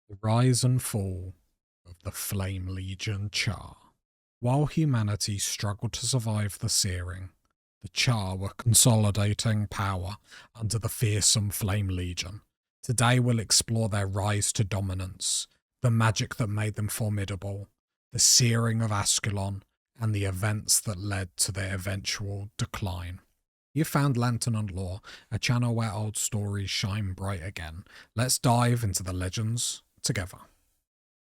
The rise and fall of the Flame Legion Charr. While humanity struggled to survive the Searing, the Charr were consolidating power under the fearsome Flame Legion. Today we'll explore their rise to dominance, the magic that made them formidable, the Searing of Ascalon, and the events that led to their eventual decline. You found Lantern and Lore, a channel where old stories shine bright again. Let's dive into the legends together.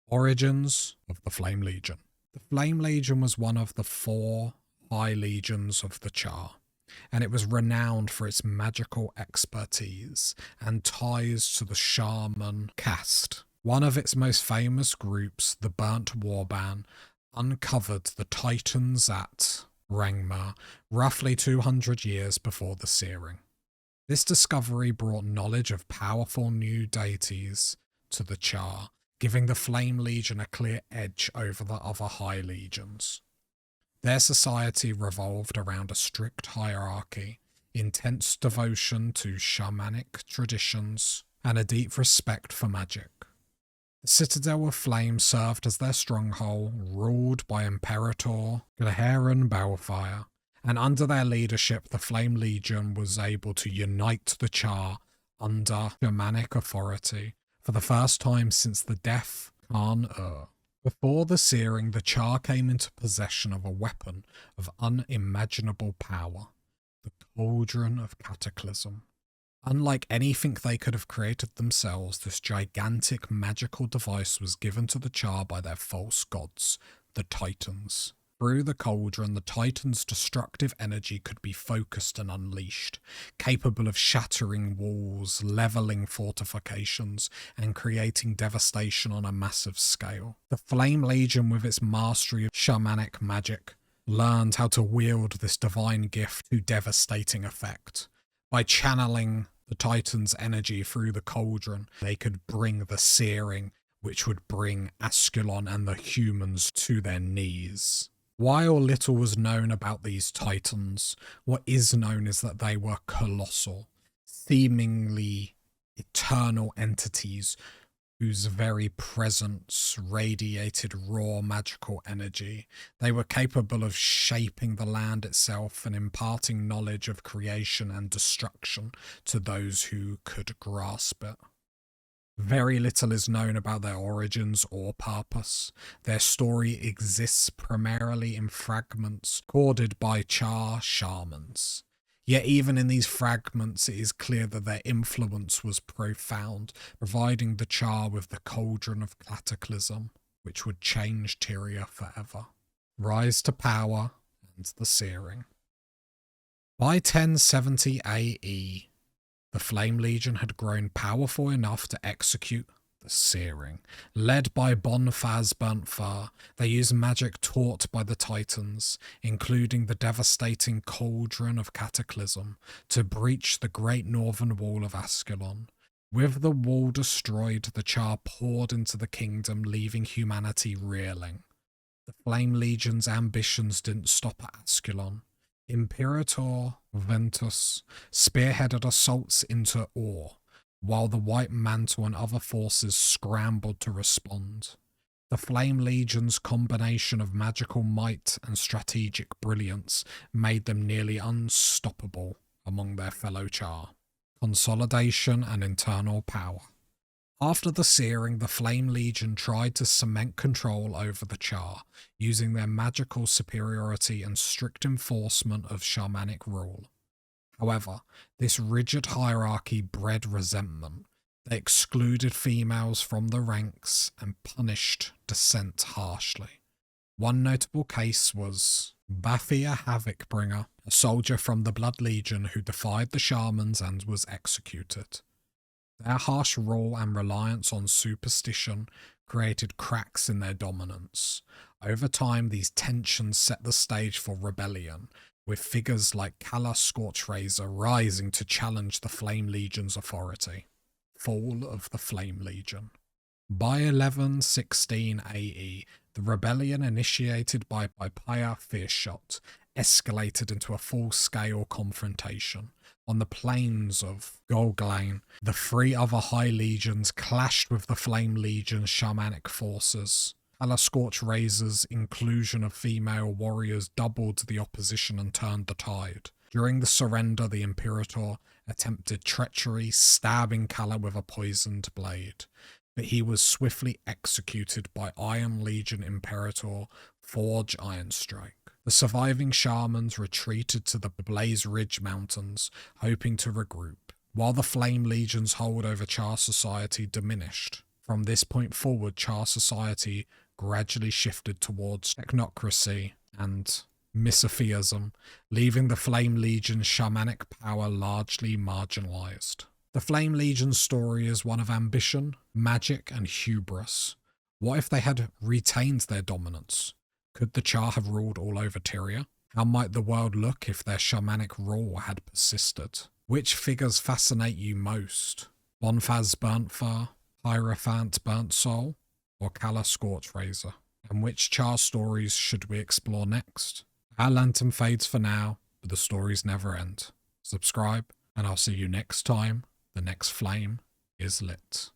Origins of the Flame Legion. The Flame Legion was one of the 4 high legions of the Charr, and it was renowned for its magical expertise and ties to the Shaman Caste. One of its most famous groups, the Burnt Warband, uncovered the Titans at Rangmar, roughly 200 years before the Searing. This discovery brought knowledge of powerful new deities to the Charr, giving the Flame Legion a clear edge over the other high legions. Their society revolved around a strict hierarchy, intense devotion to shamanic traditions, and a deep respect for magic. The Citadel of Flame served as their stronghold, ruled by Imperator Golghein Balefire, and under their leadership the Flame Legion was able to unite the Charr under shamanic authority for the first time since the death of Khan. Before the Searing, the Charr came into possession of a weapon of unimaginable power, the Cauldron of Cataclysm. Unlike anything they could have created themselves, this gigantic magical device was given to the Charr by their false gods, the Titans. Through the Cauldron, the Titans' destructive energy could be focused and unleashed, capable of shattering walls, levelling fortifications, and creating devastation on a massive scale. The Flame Legion, with its mastery of shamanic magic, learned how to wield this divine gift to devastating effect. By channeling the Titans' energy through the Cauldron, they could bring the Searing, which would bring Ascalon and the humans to their knees. While little was known about these Titans, what is known is that they were colossal, seemingly eternal entities whose very presence radiated raw magical energy. They were capable of shaping the land itself and imparting knowledge of creation and destruction to those who could grasp it. Very little is known about their origins or purpose. Their story exists primarily in fragments recorded by Charr Shamans. Yet even in these fragments it is clear that their influence was profound, providing the Charr with the Cauldron of Cataclysm, which would change Tyria forever. Rise to power and the Searing. By 1070 AE, the Flame Legion had grown powerful enough to execute the Searing. Led by Bonfaz Burntfar, they used magic taught by the Titans, including the devastating Cauldron of Cataclysm, to breach the Great Northern Wall of Ascalon. With the wall destroyed, the Charr poured into the kingdom, leaving humanity reeling. The Flame Legion's ambitions didn't stop at Ascalon. Imperator Ventus spearheaded assaults into Or, while the White Mantle and other forces scrambled to respond. The Flame Legion's combination of magical might and strategic brilliance made them nearly unstoppable among their fellow Charr. Consolidation and internal power. After the Searing, the Flame Legion tried to cement control over the Charr, using their magical superiority and strict enforcement of shamanic rule. However, this rigid hierarchy bred resentment. They excluded females from the ranks and punished dissent harshly. One notable case was Bathia Havoc-bringer, a soldier from the Blood Legion who defied the Shamans and was executed. Their harsh rule and reliance on superstition created cracks in their dominance. Over time, these tensions set the stage for rebellion, with figures like Kalla Scorchrazor rising to challenge the Flame Legion's authority. Fall of the Flame Legion. By 1116 AE, the rebellion initiated by Pia Fiershot escalated into a full-scale confrontation. On the plains of Golghein, the 3 other High Legions clashed with the Flame Legion's shamanic forces. Kalla Scorchrazor's inclusion of female warriors doubled the opposition and turned the tide. During the surrender, the Imperator attempted treachery, stabbing Kalla with a poisoned blade, but he was swiftly executed by Iron Legion Imperator Forge Ironstrike. The surviving Shamans retreated to the Blaze Ridge Mountains, hoping to regroup, while the Flame Legion's hold over Charr society diminished. From this point forward, Charr society gradually shifted towards technocracy and misotheism, leaving the Flame Legion's shamanic power largely marginalized. The Flame Legion's story is one of ambition, magic, and hubris. What if they had retained their dominance? Could the Charr have ruled all over Tyria? How might the world look if their shamanic rule had persisted? Which figures fascinate you most? Bonfaz Burntfur, Hierophant Burnt Soul, or Kalla Scorchrazor? And which Charr stories should we explore next? Our lantern fades for now, but the stories never end. Subscribe, and I'll see you next time the next flame is lit.